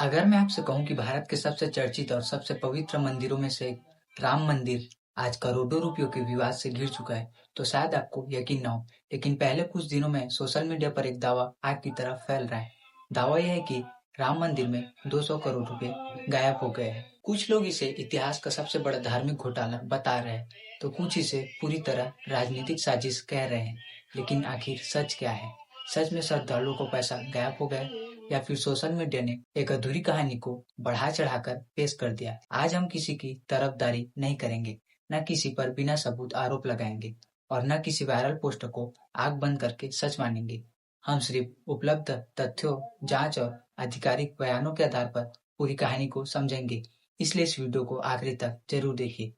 अगर मैं आपसे कहूं कि भारत के सबसे चर्चित और सबसे पवित्र मंदिरों में से एक राम मंदिर आज करोड़ों रुपयों के विवाद से घिर चुका है, तो शायद आपको यकीन न हो। लेकिन पहले कुछ दिनों में सोशल मीडिया पर एक दावा आग की तरह फैल रहा है। दावा यह है कि राम मंदिर में 200 करोड़ रुपए गायब हो गए हैं। कुछ लोग इसे इतिहास का सबसे बड़ा धार्मिक घोटाला बता रहे हैं, तो कुछ इसे पूरी तरह राजनीतिक साजिश कह रहे हैं। लेकिन आखिर सच क्या है? सच में श्रद्धालुओं को पैसा गायब हो गया, या फिर सोशल मीडिया ने एक अधूरी कहानी को बढ़ा चढ़ाकर पेश कर दिया? आज हम किसी की तरफदारी नहीं करेंगे, न किसी पर बिना सबूत आरोप लगाएंगे, और न किसी वायरल पोस्ट को आग बंद करके सच मानेंगे। हम सिर्फ उपलब्ध तथ्यों, जांच और आधिकारिक बयानों के आधार पर पूरी कहानी को समझेंगे। इसलिए इस वीडियो को आखिरी तक जरूर देखिए।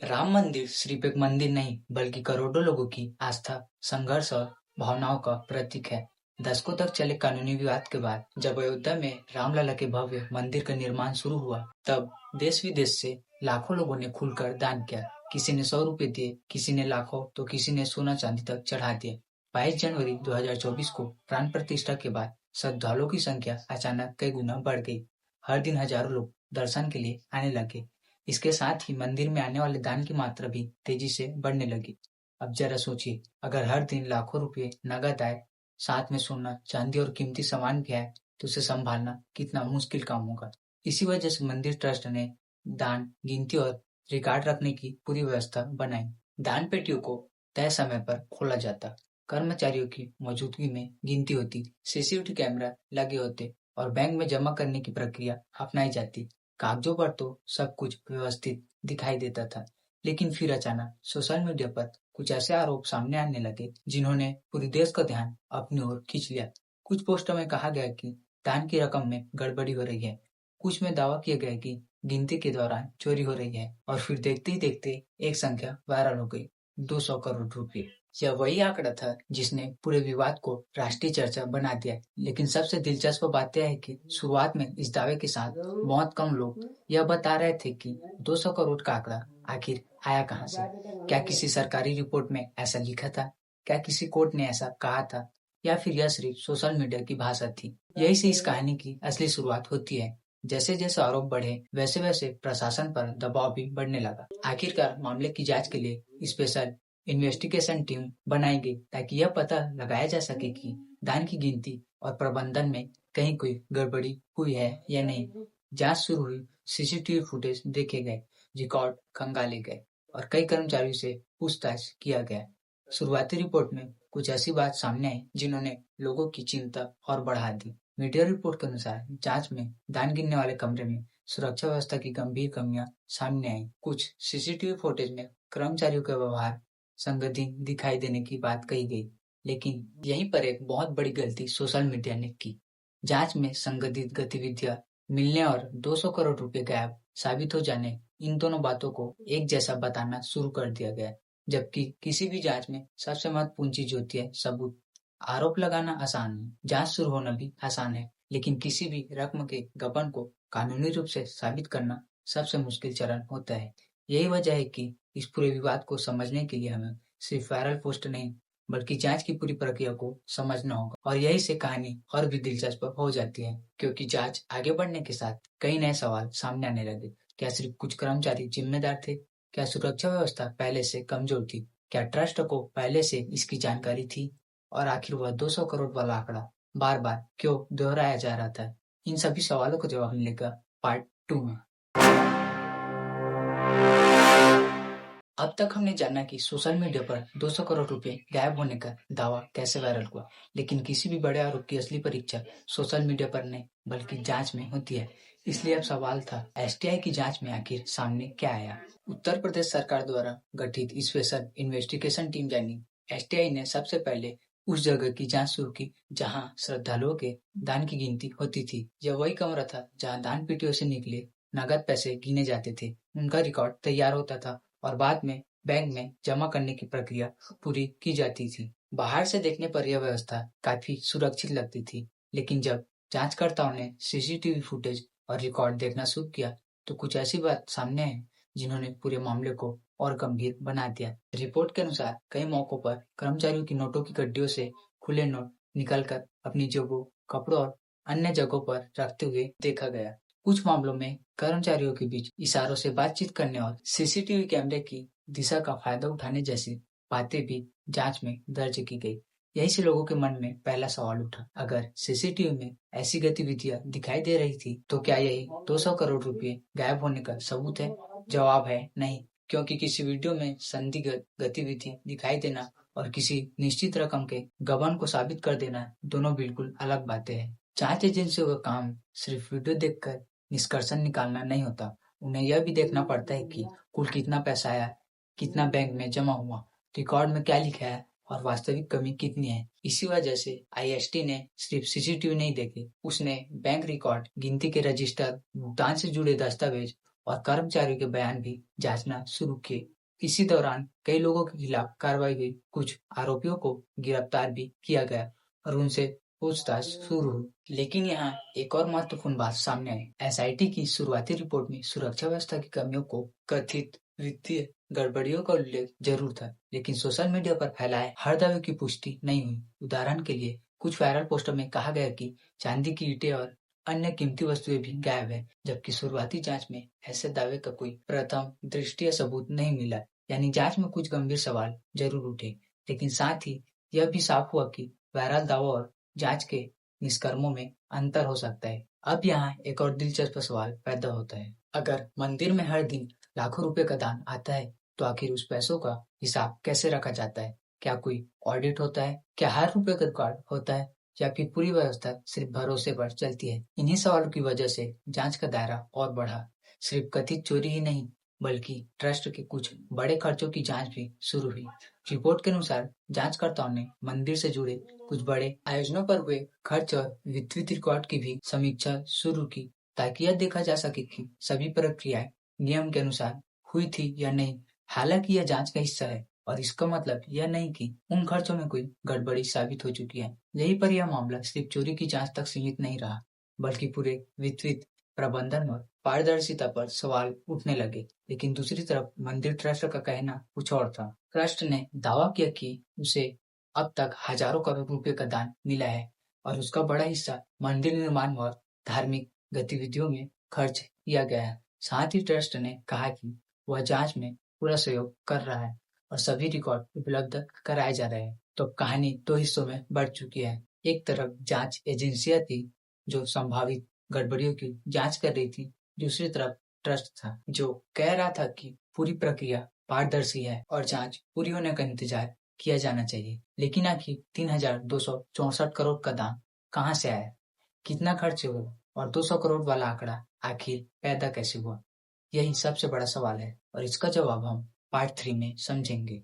राम मंदिर सिर्फ एक मंदिर नहीं, बल्कि करोड़ों लोगों की आस्था, संघर्ष और भावनाओं का प्रतीक है। दशकों तक चले कानूनी विवाद के बाद जब अयोध्या में रामलला के भव्य मंदिर का निर्माण शुरू हुआ, तब देश विदेश से लाखों लोगों ने खुलकर दान किया। किसी ने 100 रुपए दिए, किसी ने लाखों, तो किसी ने सोना चांदी तक चढ़ा दिया। 22 जनवरी 2024 को प्राण प्रतिष्ठा के बाद श्रद्धालुओं की संख्या अचानक कई गुना बढ़ गई। हर दिन हजारों लोग दर्शन के लिए आने लगे। इसके साथ ही मंदिर में आने वाले दान की मात्रा भी तेजी से बढ़ने लगी। अब जरा सोचिए, अगर हर दिन लाखों रुपए नगद आए, साथ में सोना, चांदी और कीमती सामान भी आए, तो उसे संभालना कितना मुश्किल काम होगा। इसी वजह से मंदिर ट्रस्ट ने दान गिनती और रिकॉर्ड रखने की पूरी व्यवस्था बनाई। दान पेटियों को तय समय पर खोला जाता, कर्मचारियों की मौजूदगी में गिनती होती, सीसीटीवी कैमरा लगे होते और बैंक में जमा करने की प्रक्रिया अपनाई जाती। कागजों पर तो सब कुछ व्यवस्थित दिखाई देता था, लेकिन फिर अचानक सोशल मीडिया पर कुछ ऐसे आरोप सामने आने लगे जिन्होंने पूरे देश का ध्यान अपनी ओर खींच लिया। कुछ पोस्टों में कहा गया कि दान की रकम में गड़बड़ी हो रही है, कुछ में दावा किया गया कि गिनती के दौरान चोरी हो रही है, और फिर देखते ही देखते एक संख्या वायरल हो गई, 200 करोड़ रुपए। यह वही आंकड़ा था जिसने पूरे विवाद को राष्ट्रीय चर्चा बना दिया। लेकिन सबसे दिलचस्प बात यह है कि शुरुआत में इस दावे के साथ बहुत कम लोग यह बता रहे थे कि 200 करोड़ का आंकड़ा आखिर आया कहां से। क्या किसी सरकारी रिपोर्ट में ऐसा लिखा था? क्या किसी कोर्ट ने ऐसा कहा था? या फिर यह सिर्फ सोशल मीडिया की भाषा थी? यही से इस कहानी की असली शुरुआत होती है। जैसे जैसे आरोप बढ़े, वैसे वैसे प्रशासन पर दबाव भी बढ़ने लगा। आखिरकार मामले की जांच के लिए स्पेशल इन्वेस्टिगेशन टीम बनाई गई, ताकि यह पता लगाया जा सके कि दान की गिनती और प्रबंधन में कहीं कोई गड़बड़ी हुई है या नहीं। जांच शुरू हुई, सीसीटीवी फुटेज देखे गए, रिकॉर्ड खंगाले गए और कई कर्मचारियों से पूछताछ किया गया। शुरुआती रिपोर्ट में कुछ ऐसी बात सामने आई जिन्होंने लोगों की चिंता और बढ़ा दी। मीडिया रिपोर्ट के अनुसार जांच में दान गिनने वाले कमरे में सुरक्षा व्यवस्था की गंभीर कमियां सामने आई। कुछ सीसीटीवी फुटेज में कर्मचारियों का व्यवहार संगठित दिखाई देने की बात कही गई, लेकिन यहीं पर एक बहुत बड़ी गलती सोशल मीडिया ने की। जांच में संगठित गतिविधियां मिलने और 200 करोड़ रुपए गायब साबित हो जाने, इन दोनों बातों को एक जैसा बताना शुरू कर दिया गया, जबकि किसी भी जांच में सबसे महत्वपूर्ण चीज होती है सबूत। आरोप लगाना आसान है, जांच शुरू होना भी आसान है, लेकिन किसी भी रकम के गबन को कानूनी रूप से साबित करना सबसे मुश्किल चरण होता है। यही वजह है कि इस पूरे विवाद को समझने के लिए हमें सिर्फ वायरल पोस्ट नहीं, बल्कि जांच की पूरी प्रक्रिया को समझना होगा। और यही से कहानी और भी दिलचस्प हो जाती है, क्योंकि जांच आगे बढ़ने के साथ कई नए सवाल सामने आने लगे। क्या सिर्फ कुछ कर्मचारी जिम्मेदार थे? क्या सुरक्षा व्यवस्था पहले से कमजोर थी? क्या ट्रस्ट को पहले से इसकी जानकारी थी? और आखिर वह 200 करोड़ वाला आंकड़ा बार बार क्यों दोहराया जा रहा था? इन सभी सवालों का जवाब मिलेगा पार्ट 2 में। अब तक हमने जाना कि सोशल मीडिया पर 200 करोड़ रुपए गायब होने का दावा कैसे वायरल हुआ, लेकिन किसी भी बड़े आरोप की असली परीक्षा सोशल मीडिया पर नहीं, बल्कि जांच में होती है। इसलिए अब सवाल था, एसटीआई की जांच में आखिर सामने क्या आया? उत्तर प्रदेश सरकार द्वारा गठित स्पेशल इन्वेस्टिगेशन टीम यानी एसटीआई ने सबसे पहले उस जगह की जांच शुरू की जहां श्रद्धालुओं के दान की गिनती होती थी। यह वही कमरा था जहां दान पेटियों से निकले नगद पैसे गिने जाते थे, उनका रिकॉर्ड तैयार होता था और बाद में बैंक में जमा करने की प्रक्रिया पूरी की जाती थी। बाहर से देखने पर यह व्यवस्था काफी सुरक्षित लगती थी, लेकिन जब जांचकर्ताओं ने सीसीटीवी फुटेज और रिकॉर्ड देखना शुरू किया, तो कुछ ऐसी बात सामने आई जिन्होंने पूरे मामले को और गंभीर बना दिया। रिपोर्ट के अनुसार कई मौकों पर कर्मचारियों की नोटों की गड्डियों से खुले नोट निकलकर अपनी जेबों, कपड़ों और अन्य जगहों पर रखते हुए देखा गया। कुछ मामलों में कर्मचारियों के बीच इशारों से बातचीत करने और सीसीटीवी कैमरे की दिशा का फायदा उठाने जैसी बातें भी जांच में दर्ज की गई। यही से लोगों के मन में पहला सवाल उठा, अगर सीसीटीवी में ऐसी गतिविधियां दिखाई दे रही थी तो क्या यही 200 करोड़ रुपए गायब होने का सबूत है? जवाब है नहीं, क्योंकि किसी वीडियो में संदिग्ध गतिविधि दिखाई देना और किसी निश्चित रकम के गबन को साबित कर देना दोनों बिल्कुल अलग बातें हैं। जांच एजेंसियों का काम सिर्फ वीडियो देखकर निष्कर्ष निकालना नहीं होता, उन्हें यह भी देखना पड़ता है कि कुल कितना पैसा आया, कितना बैंक में जमा हुआ, रिकॉर्ड में क्या लिखा है और वास्तविक कमी कितनी है। इसी वजह से आईएसटी ने सिर्फ सीसीटीवी नहीं देखे, उसने बैंक रिकॉर्ड, गिनती के रजिस्टर, भुगतान से जुड़े दस्तावेज और कर्मचारियों के बयान भी जांचना शुरू किए। इसी दौरान कई लोगों के खिलाफ कार्रवाई हुई, कुछ आरोपियों को गिरफ्तार भी किया गया और उनसे पूछताछ शुरू हुई। लेकिन यहाँ एक और महत्वपूर्ण बात सामने आई। एसआईटी की शुरुआती रिपोर्ट में सुरक्षा व्यवस्था की कमियों को कथित वित्तीय गड़बड़ियों का उल्लेख जरूर था, लेकिन सोशल मीडिया पर फैलाए हर दावे की पुष्टि नहीं हुई। उदाहरण के लिए कुछ वायरल पोस्टर में कहा गया कि चांदी की ईंटें और अन्य कीमती वस्तुएं भी गायब है, जबकि शुरुआती जांच में ऐसे दावे का कोई प्रथम दृष्टया सबूत नहीं मिला। यानी जांच में कुछ गंभीर सवाल जरूर उठे, लेकिन साथ ही यह भी साफ हुआ कि वायरल दावों और जांच के निष्कर्मों में अंतर हो सकता है। अब यहाँ एक और दिलचस्प सवाल पैदा होता है, अगर मंदिर में हर दिन लाखों रुपए का दान आता है तो आखिर उस पैसों का हिसाब कैसे रखा जाता है? क्या कोई ऑडिट होता है? क्या हर रुपए का रिकॉर्ड होता है या फिर पूरी व्यवस्था सिर्फ भरोसे पर चलती है? इन्हीं सवालों की वजह से जांच का दायरा और बढ़ा। सिर्फ कथित चोरी ही नहीं, बल्कि ट्रस्ट के कुछ बड़े खर्चों की जांच भी शुरू हुई। रिपोर्ट के अनुसार जांचकर्ताओं ने मंदिर से जुड़े कुछ बड़े आयोजनों पर हुए खर्च और वित्तीय रिकॉर्ड की भी समीक्षा शुरू की, ताकि यह देखा जा सके कि सभी प्रक्रियाएं नियम के अनुसार हुई थी या नहीं। हालांकि यह जांच का हिस्सा है और इसका मतलब यह नहीं कि उन खर्चों में कोई गड़बड़ी साबित हो चुकी है। यहीं पर यह मामला सिर्फ चोरी की जांच तक सीमित नहीं रहा, बल्कि पूरे वित्तीय प्रबंधन और पारदर्शिता पर सवाल उठने लगे। लेकिन दूसरी तरफ मंदिर ट्रस्ट का कहना कुछ और था। ट्रस्ट ने दावा किया कि उसे अब तक हजारों करोड़ रुपए का दान मिला है और उसका बड़ा हिस्सा मंदिर निर्माण और धार्मिक गतिविधियों में खर्च किया गया है। साथ ही ट्रस्ट ने कहा कि वह जांच में पूरा सहयोग कर रहा है और सभी रिकॉर्ड उपलब्ध कराए जा रहे हैं। तो कहानी दो हिस्सों में बढ़ चुकी है। एक तरफ जांच एजेंसियां थी जो संभावित गड़बड़ियों की जांच कर रही थी, दूसरी तरफ ट्रस्ट था जो कह रहा था कि पूरी प्रक्रिया पारदर्शी है और जांच पूरी होने का इंतजार किया जाना चाहिए। लेकिन आखिर 3,264 करोड़ का दान कहाँ से आया, कितना खर्च हुआ और 200 करोड़ वाला आंकड़ा आखिर पैदा कैसे हुआ? यही सबसे बड़ा सवाल है और इसका जवाब हम पार्ट 3 में समझेंगे।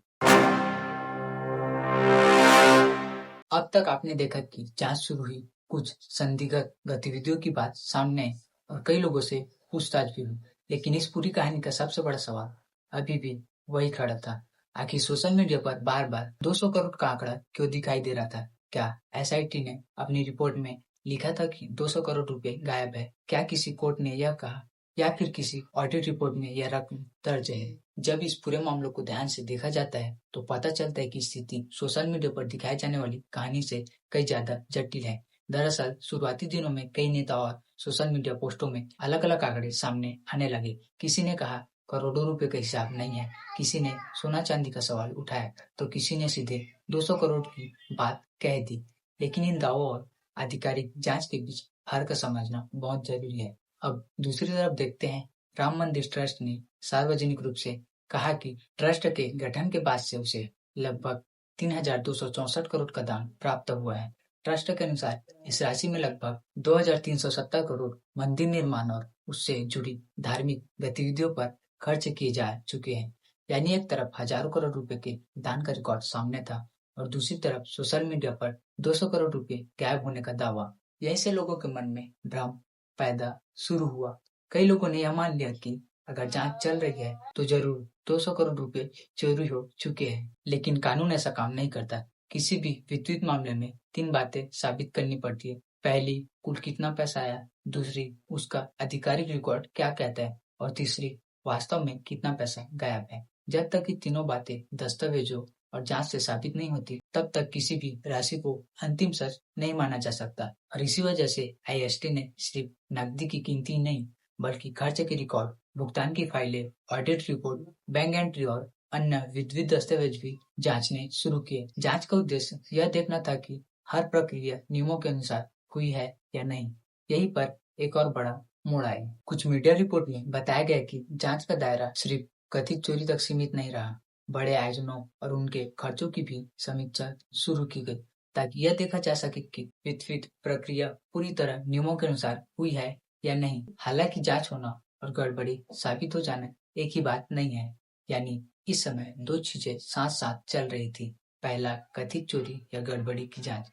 अब तक आपने देखा कि जांच शुरू हुई, कुछ संदिग्ध गतिविधियों की बात सामने आई और कई लोगों से पूछताछ भी हुई, लेकिन इस पूरी कहानी का सबसे बड़ा सवाल अभी भी वही खड़ा था। आखिर सोशल मीडिया पर बार बार 200 करोड़ का आंकड़ा क्यों दिखाई दे रहा था? क्या एसआईटी ने अपनी रिपोर्ट में लिखा था कि 200 करोड़ रुपए गायब है? क्या किसी कोर्ट ने यह कहा या फिर किसी ऑडिट रिपोर्ट में यह रकम दर्ज है? जब इस पूरे मामले को ध्यान से देखा जाता है तो पता चलता है कि स्थिति सोशल मीडिया पर दिखाई जाने वाली कहानी से कई ज्यादा जटिल है। दरअसल शुरुआती दिनों में कई नेताओं और सोशल मीडिया पोस्टों में अलग अलग आंकड़े सामने आने लगे। किसी ने कहा करोड़ों रुपए का हिसाब नहीं है, किसी ने सोना चांदी का सवाल उठाया तो किसी ने सीधे 200 करोड़ की बात कह दी। लेकिन इन दावों और आधिकारिक जांच के बीच फर्क समझना बहुत जरूरी है। अब दूसरी तरफ देखते हैं, राम मंदिर ट्रस्ट ने सार्वजनिक रूप से कहा कि ट्रस्ट के गठन के बाद से उसे लगभग 3,264 करोड़ का दान प्राप्त हुआ है। ट्रस्ट के अनुसार इस राशि में लगभग 2,370 करोड़ मंदिर निर्माण और उससे जुड़ी धार्मिक गतिविधियों पर खर्च किए जा चुके हैं। यानी एक तरफ हजारों करोड़ रुपए के दान का रिकॉर्ड सामने था और दूसरी तरफ सोशल मीडिया पर 200 करोड़ रुपए गायब होने का दावा। यहीं से लोगों के मन में भ्रम पैदा शुरू हुआ। कई लोगों ने यह मान लिया कि अगर जांच चल रही है तो जरूर 200 करोड़ रुपए चोरी हो चुके हैं। लेकिन कानून ऐसा काम नहीं करता। किसी भी वित्तीय मामले में 3 बातें साबित करनी पड़ती है। पहली, कुल कितना पैसा आया, दूसरी, उसका आधिकारिक रिकॉर्ड क्या कहता है और तीसरी, वास्तव में कितना पैसा गायब है। जब तक ये तीनों बातें दस्तावेजों और जांच से साबित नहीं होती, तब तक किसी भी राशि को अंतिम सच नहीं माना जा सकता। और इसी वजह से IST ने सिर्फ नकदी की गिनती नहीं, बल्कि खर्च के रिकॉर्ड, भुगतान की फाइलें, ऑडिट रिपोर्ट, बैंक एंट्री और अन्य विधिक दस्तावेज भी जांचने शुरू किए। जांच का उद्देश्य यह देखना था कि हर प्रक्रिया नियमों के अनुसार हुई है या नहीं। यहीं पर एक और बड़ा मोड़ आया। कुछ मीडिया रिपोर्ट में बताया गया कि जांच का दायरा सिर्फ कथित चोरी तक सीमित नहीं रहा, बड़े आयोजनों और उनके खर्चों की भी समीक्षा शुरू की गई, ताकि यह देखा जा सके कि वित्तीय प्रक्रिया पूरी तरह नियमों के अनुसार हुई है या नहीं। हालांकि जांच होना और गड़बड़ी साबित हो जाना एक ही बात नहीं है, यानी इस समय दो चीजें साथ साथ चल रही थी। पहला, कथित चोरी या गड़बड़ी की जांच,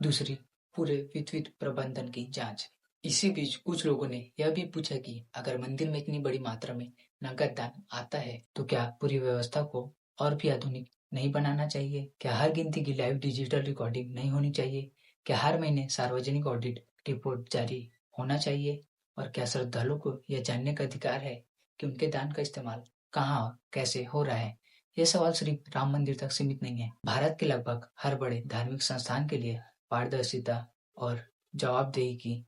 दूसरी, पूरे वित्तीय प्रबंधन की जांच। इसी बीच कुछ लोगों ने यह भी पूछा कि अगर मंदिर में इतनी बड़ी मात्रा में नगद दान आता है तो क्या पूरी व्यवस्था को और भी आधुनिक नहीं बनाना चाहिए? क्या हर गिनती की लाइव डिजिटल रिकॉर्डिंग नहीं होनी चाहिए? क्या हर महीने सार्वजनिक ऑडिट रिपोर्ट जारी होना चाहिए? और क्या श्रद्धालुओं को यह जानने का अधिकार है कि उनके दान का इस्तेमाल कहाँ और कैसे हो रहा है? यह सवाल सिर्फ राम मंदिर तक सीमित नहीं है। भारत के लगभग हर बड़े धार्मिक संस्थान के लिए पारदर्शिता और जवाबदेही की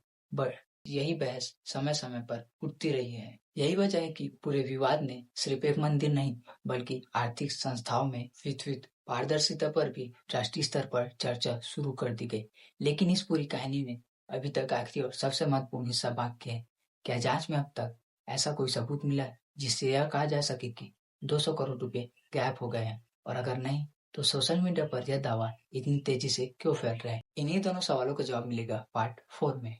यही बहस समय समय पर उठती रही है। यही वजह है कि पूरे विवाद ने सिर्फ एक मंदिर नहीं, बल्कि आर्थिक संस्थाओं में वित्तीय पारदर्शिता पर भी राष्ट्रीय स्तर पर चर्चा शुरू कर दी गई। लेकिन इस पूरी कहानी में अभी तक आखिरी और सबसे महत्वपूर्ण हिस्सा बाकी है। क्या जांच में अब तक ऐसा कोई सबूत मिला जिससे यह कहा जा सके कि 200 करोड़ रुपए गायब हो गए हैं? और अगर नहीं, तो सोशल मीडिया पर यह दावा इतनी तेजी से क्यों फैल रहा है? इन्हीं दोनों सवालों का जवाब मिलेगा पार्ट 4 में।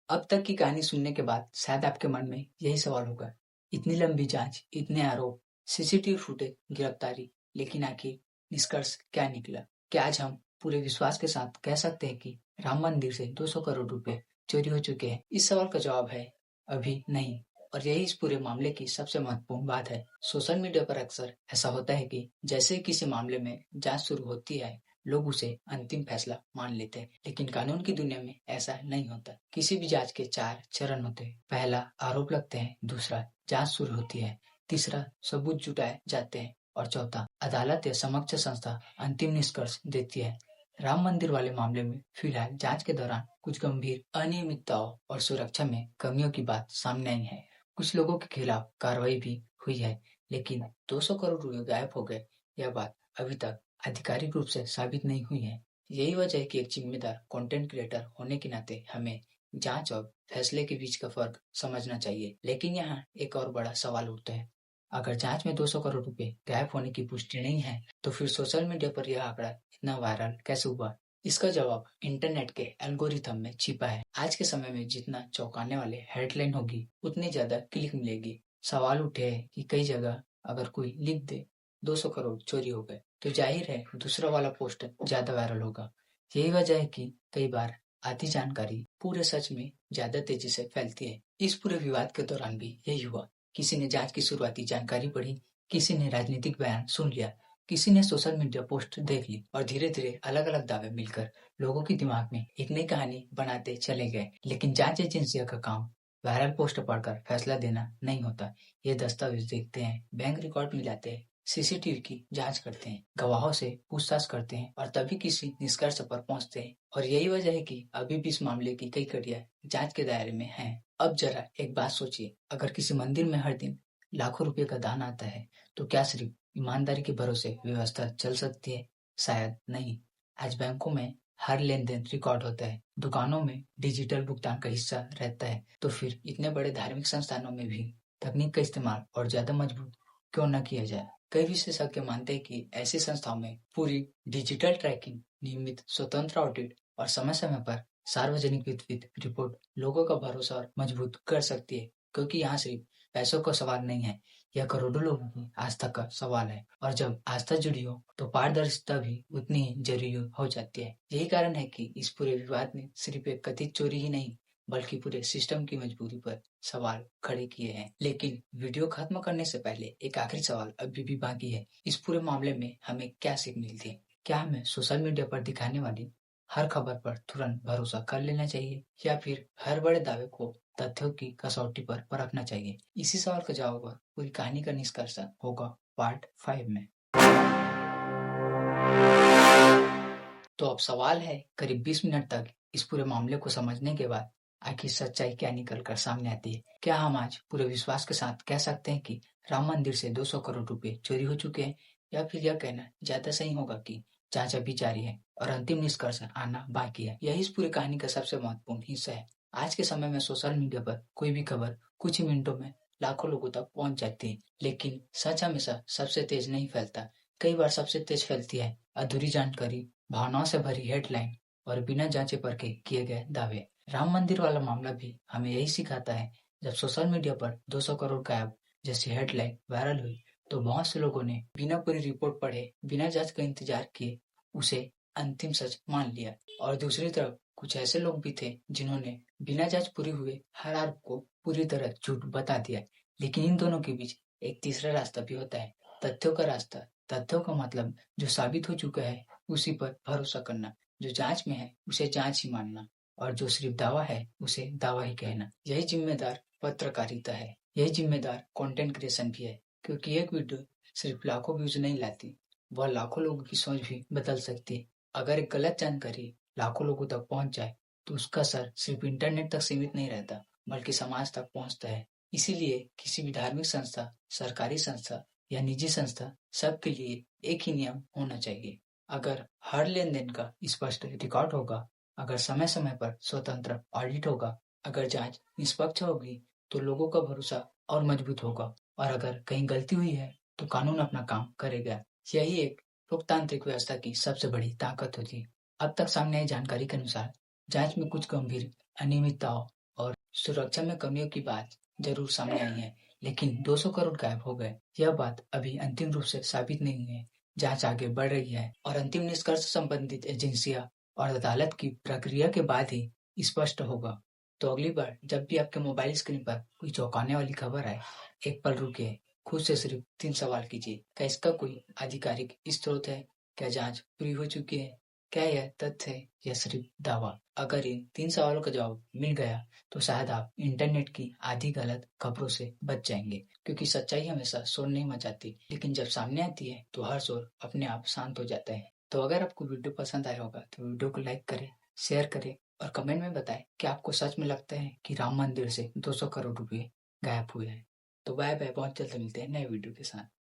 अब तक की कहानी सुनने के बाद शायद आपके मन में यही सवाल होगा, इतनी लंबी जांच, इतने आरोप, सीसीटीवी फुटेज, गिरफ्तारी, लेकिन आखिर निष्कर्ष क्या निकला? क्या आज हम पूरे विश्वास के साथ कह सकते हैं कि राम मंदिर से 200 करोड़ रुपए चोरी हो चुके हैं? इस सवाल का जवाब है अभी नहीं। और यही इस पूरे मामले की सबसे महत्वपूर्ण बात है। सोशल मीडिया पर अक्सर ऐसा होता है कि जैसे ही किसी मामले में जांच शुरू होती है, लोग उसे अंतिम फैसला मान लेते हैं, लेकिन कानून की दुनिया में ऐसा नहीं होता। किसी भी जांच के 4 चरण होते हैं। पहला, आरोप लगते हैं, दूसरा, जांच शुरू होती है, तीसरा, सबूत जुटाए जाते हैं, और चौथा, अदालत या समक्ष संस्था अंतिम निष्कर्ष देती है। राम मंदिर वाले मामले में फिलहाल जांच के दौरान कुछ गंभीर अनियमितताओं और सुरक्षा में कमियों की बात सामने आई है। कुछ लोगों के खिलाफ कार्रवाई भी हुई है, लेकिन 200 करोड़ रुपए गायब हो गए, यह बात अभी तक आधिकारिक रूप से साबित नहीं हुई है। यही वजह है कि एक जिम्मेदार कंटेंट क्रिएटर होने के नाते हमें जांच और फैसले के बीच का फर्क समझना चाहिए। लेकिन यहाँ एक और बड़ा सवाल उठता है, अगर जांच में 200 करोड़ रुपए गायब होने की पुष्टि नहीं है, तो फिर सोशल मीडिया पर यह आंकड़ा इतना वायरल कैसे हुआ? इसका जवाब इंटरनेट के एल्गोरिथम में छिपा है। आज के समय में जितना चौंकाने वाले हेडलाइन होगी, उतनी ज्यादा क्लिक मिलेगी। सवाल उठे हैं कि कई जगह अगर कोई लिख दे 200 करोड़ चोरी हो गए, तो जाहिर है दूसरा वाला पोस्ट ज्यादा वायरल होगा। यही वजह है कि कई बार आधी जानकारी पूरे सच में ज्यादा तेजी से फैलती है। इस पूरे विवाद के दौरान भी यही हुआ। किसी ने जांच की शुरुआती जानकारी पढ़ी, किसी ने राजनीतिक बयान सुन लिया, किसी ने सोशल मीडिया पोस्ट देख ली, और धीरे धीरे अलग अलग दावे मिलकर लोगों के दिमाग में एक नई कहानी बनाते चले गए। लेकिन जांच एजेंसियों का काम वायरल पोस्ट पढ़कर फैसला देना नहीं होता। ये दस्तावेज देखते हैं, बैंक रिकॉर्ड मिलाते हैं, सीसीटीवी की जांच करते हैं, गवाहों से पूछताछ करते हैं, और तभी किसी निष्कर्ष पर पहुंचते हैं। और यही वजह है कि अभी भी इस मामले की कई कड़ियां जांच के दायरे में हैं। अब जरा एक बात सोचिए, अगर किसी मंदिर में हर दिन लाखों रुपए का दान आता है, तो क्या सिर्फ ईमानदारी के भरोसे व्यवस्था चल सकती है? शायद नहीं। आज बैंकों में हर लेन देन रिकॉर्ड होता है, दुकानों में डिजिटल भुगतान का हिस्सा रहता है, तो फिर इतने बड़े धार्मिक संस्थानों में भी तकनीक का इस्तेमाल और ज्यादा मजबूत क्यों न किया जाए? कई विशेषज्ञ मानते हैं कि ऐसी संस्थाओं में पूरी डिजिटल ट्रैकिंग, नियमित स्वतंत्र ऑडिट और समय समय पर सार्वजनिक वित्त रिपोर्ट लोगों का भरोसा और मजबूत कर सकती है, क्योंकि यहाँ सिर्फ पैसों का सवाल नहीं है, यह करोड़ों लोगों की आस्था का सवाल है। और जब आस्था जुड़ी हो, तो पारदर्शिता भी उतनी ही जरूरी हो जाती है। यही कारण है कि इस पूरे विवाद ने सिर्फ एक कथित चोरी ही नहीं, बल्कि पूरे सिस्टम की मजबूरी पर सवाल खड़े किए हैं। लेकिन वीडियो खत्म करने से पहले एक आखिरी सवाल अभी भी बाकी है। इस पूरे मामले में हमें क्या सीख मिलती है? क्या हमें सोशल मीडिया पर दिखाने वाली हर खबर पर तुरंत भरोसा कर लेना चाहिए, या फिर हर बड़े दावे को तथ्यों की कसौटी पर परखना चाहिए। इसी सवाल का जवाब पूरी कहानी का निष्कर्ष होगा पार्ट 5 में। तो अब सवाल है, करीब 20 मिनट तक इस पूरे मामले को समझने के बाद आखिर सच्चाई क्या निकल कर सामने आती है? क्या हम आज पूरे विश्वास के साथ कह सकते हैं कि राम मंदिर से 200 करोड़ रुपए चोरी हो चुके हैं, या फिर यह कहना ज्यादा सही होगा कि जांच अभी जारी है और अंतिम निष्कर्ष आना बाकी है? यही इस पूरी कहानी का सबसे महत्वपूर्ण हिस्सा है। आज के समय में सोशल मीडिया पर कोई भी खबर कुछ ही मिनटों में लाखों लोगों तक पहुंच जाती है, लेकिन सच हमेशा सबसे तेज नहीं फैलता। कई बार सबसे तेज फैलती है अधूरी जानकारी, भावनाओं से भरी हेडलाइन और बिना जांचे परखे किए गए दावे। राम मंदिर वाला मामला भी हमें यही सिखाता है। जब सोशल मीडिया पर 200 करोड़ गायब जैसी हेडलाइन वायरल हुई, तो बहुत से लोगों ने बिना पूरी रिपोर्ट पढ़े, बिना जांच का इंतजार किए उसे अंतिम सच मान लिया। और दूसरी तरफ कुछ ऐसे लोग भी थे जिन्होंने बिना जांच पूरी हुए हर आरोप को पूरी तरह झूठ बता दिया। लेकिन इन दोनों के बीच एक तीसरा रास्ता भी होता है, तथ्यों का रास्ता। तथ्यों का मतलब जो साबित हो चुका है उसी पर भरोसा करना, जो जांच में है उसे जांच ही मानना, और जो सिर्फ दावा है उसे दावा ही कहना। यही जिम्मेदार पत्रकारिता है, यही जिम्मेदार कंटेंट क्रिएशन भी है, क्योंकि एक वीडियो सिर्फ लाखों व्यूज नहीं लाती, वह लाखों लोगों की सोच भी बदल सकती है। अगर एक गलत जानकारी लाखों लोगों तक पहुंच जाए तो उसका असर सिर्फ इंटरनेट तक सीमित नहीं रहता, बल्कि समाज तक पहुंचता है। इसीलिए किसी भी धार्मिक संस्था, सरकारी संस्था या निजी संस्था, सबके लिए एक ही नियम होना चाहिए। अगर हर लेन-देन का स्पष्ट रिकॉर्ड होगा, अगर समय-समय पर स्वतंत्र ऑडिट होगा, अगर जांच निष्पक्ष होगी, तो लोगों का भरोसा और मजबूत होगा, और अगर कहीं गलती हुई है तो कानून अपना काम करेगा। यही एक लोकतांत्रिक व्यवस्था की सबसे बड़ी ताकत होती है। अब तक सामने आई जानकारी के अनुसार जांच में कुछ गंभीर अनियमितताओं और सुरक्षा में कमियों की बात जरूर सामने आई है, लेकिन 200 करोड़ गायब हो गए, यह बात अभी अंतिम रूप से साबित नहीं हुई है। जांच आगे बढ़ रही है और अंतिम निष्कर्ष संबंधित एजेंसियां और अदालत की प्रक्रिया के बाद ही स्पष्ट होगा। तो अगली बार जब भी आपके मोबाइल स्क्रीन पर कोई चौंकाने वाली खबर आए, एक पल रुके, खुद से सिर्फ 3 सवाल कीजिए। क्या इसका कोई आधिकारिक स्रोत है? क्या जांच पूरी हो चुकी है? क्या यह तथ्य है या सिर्फ दावा? अगर इन 3 सवालों का जवाब मिल गया तो शायद आप इंटरनेट की आधी गलत खबरों से बच जाएंगे, क्योंकि सच्चाई हमेशा शोर नहीं मचाती, लेकिन जब सामने आती है तो हर शोर अपने आप शांत हो जाता है। तो अगर आपको वीडियो पसंद आया होगा तो वीडियो को लाइक करें, शेयर करें और कमेंट में बताएं कि आपको सच में लगता है कि राम मंदिर से 200 करोड़ रुपए गायब हुए हैं। तो बाय बाय, बहुत जल्द मिलते हैं नए वीडियो के साथ।